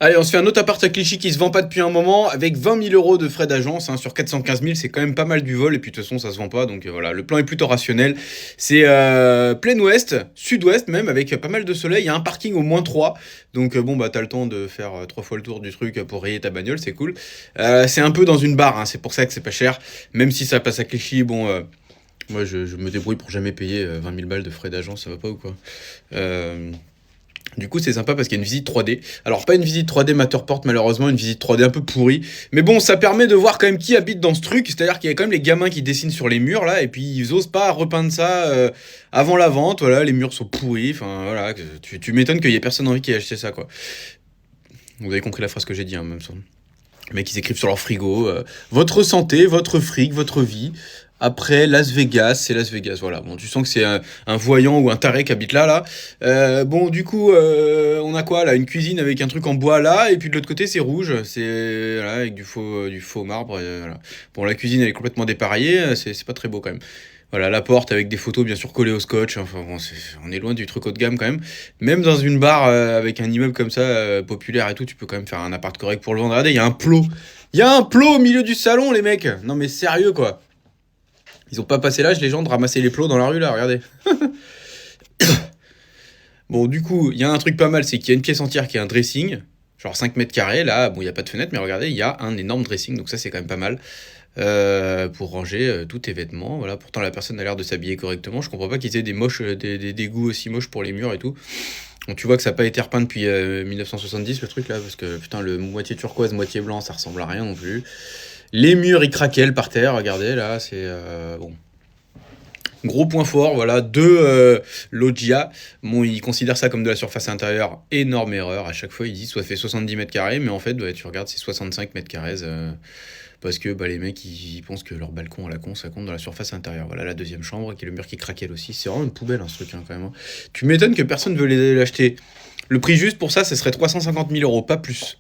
Allez, on se fait un autre appart à Clichy qui se vend pas depuis un moment avec 20 000 euros de frais d'agence hein, sur 415 000. C'est quand même pas mal du vol. Et puis de toute façon, ça se vend pas. Donc voilà, le plan est plutôt rationnel. C'est plein ouest, sud-ouest même, avec pas mal de soleil. Il y a un parking au -3. Donc bon, bah t'as le temps de faire 3 fois le tour du truc pour rayer ta bagnole. C'est cool. C'est un peu dans une barre. Hein, c'est pour ça que c'est pas cher. Même si ça passe à Clichy, bon. Moi, je me débrouille pour jamais payer 20 000 balles de frais d'agence. Ça va pas ou quoi Du coup, c'est sympa parce qu'il y a une visite 3D. Alors, pas une visite 3D Matterport, malheureusement, une visite 3D un peu pourrie. Mais bon, ça permet de voir quand même qui habite dans ce truc. C'est-à-dire qu'il y a quand même les gamins qui dessinent sur les murs, là, et puis ils osent pas repeindre ça avant la vente. Voilà, les murs sont pourris. Enfin, voilà, tu m'étonnes qu'il y ait personne envie qui ait acheté ça, quoi. Vous avez compris la phrase que j'ai dit, hein, même ça. Les mecs, ils écrivent sur leur frigo votre santé, votre fric, votre vie. Après Las Vegas, c'est Las Vegas. Voilà. Bon, tu sens que c'est un voyant ou un taré qui habite là, là. Bon, du coup, on a quoi là? Une cuisine avec un truc en bois là, et puis de l'autre côté, c'est rouge. C'est voilà, avec du faux marbre. Voilà. Bon, la cuisine, elle est complètement dépareillée. C'est pas très beau quand même. Voilà, la porte avec des photos bien sûr collées au scotch. Enfin, bon, on est loin du truc haut de gamme quand même. Même dans une barre avec un immeuble comme ça, populaire et tout, tu peux quand même faire un appart correct pour le vendre. Regardez, il y a un plot. Il y a un plot au milieu du salon, les mecs. Non mais sérieux quoi. Ils ont pas passé l'âge, les gens, de ramasser les plots dans la rue là, regardez. Bon, du coup, il y a un truc pas mal, c'est qu'il y a une pièce entière qui est un dressing. Genre 5 mètres carrés, là, bon, il n'y a pas de fenêtre, mais regardez, il y a un énorme dressing, donc ça, c'est quand même pas mal. Pour ranger tous tes vêtements. Voilà, pourtant la personne a l'air de s'habiller correctement. Je comprends pas qu'ils aient des moches, des goûts aussi moches pour les murs et tout. Donc tu vois que ça n'a pas été repeint depuis 1970 le truc là, parce que putain le moitié turquoise, moitié blanc, ça ressemble à rien non plus. Les murs ils craquellent par terre, regardez là, c'est bon. Gros point fort, voilà, deux loggia. Bon, ils considèrent ça comme de la surface intérieure, énorme erreur. À chaque fois, ils disent soit fait 70 mètres carrés, mais en fait, ouais, tu regardes, c'est 65 mètres carrés. Parce que bah, les mecs, ils pensent que leur balcon à la con, ça compte dans la surface intérieure. Voilà la deuxième chambre, qui est le mur qui craquelle aussi. C'est vraiment une poubelle, hein, ce truc, hein, quand même. Hein. Tu m'étonnes que personne ne veut l'acheter. Le prix juste pour ça, ce serait 350 000 euros, pas plus.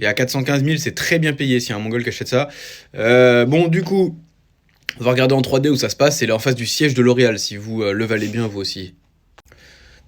Et à 415 000, c'est très bien payé s'il y a un mongol qui achète ça. Bon, du coup, on va regarder en 3D où ça se passe. C'est là en face du siège de L'Oréal, si vous le valez bien, vous aussi.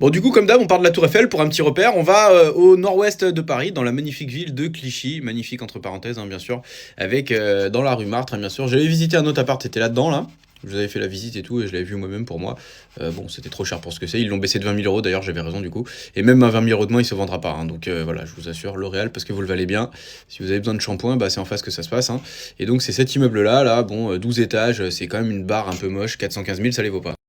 Bon, du coup, comme d'hab, on part de la Tour Eiffel pour un petit repère. On va au nord-ouest de Paris, dans la magnifique ville de Clichy. Magnifique, entre parenthèses, hein, bien sûr. Avec, dans la rue Martre, hein, bien sûr. J'avais visité un autre appart, c'était là-dedans, là. Je vous avais fait la visite et tout, et je l'avais vu moi-même pour moi. Bon, c'était trop cher pour ce que c'est. Ils l'ont baissé de 20 000 euros, d'ailleurs, j'avais raison, du coup. Et même à 20 000 euros de moins, il se vendra pas. Hein. Donc voilà, je vous assure, L'Oréal, parce que vous le valez bien. Si vous avez besoin de shampoing, bah, c'est en face que ça se passe. Hein. Et donc, c'est cet immeuble-là, là, bon, 12 étages, c'est quand même une barre un peu moche. 415 000, ça les vaut pas.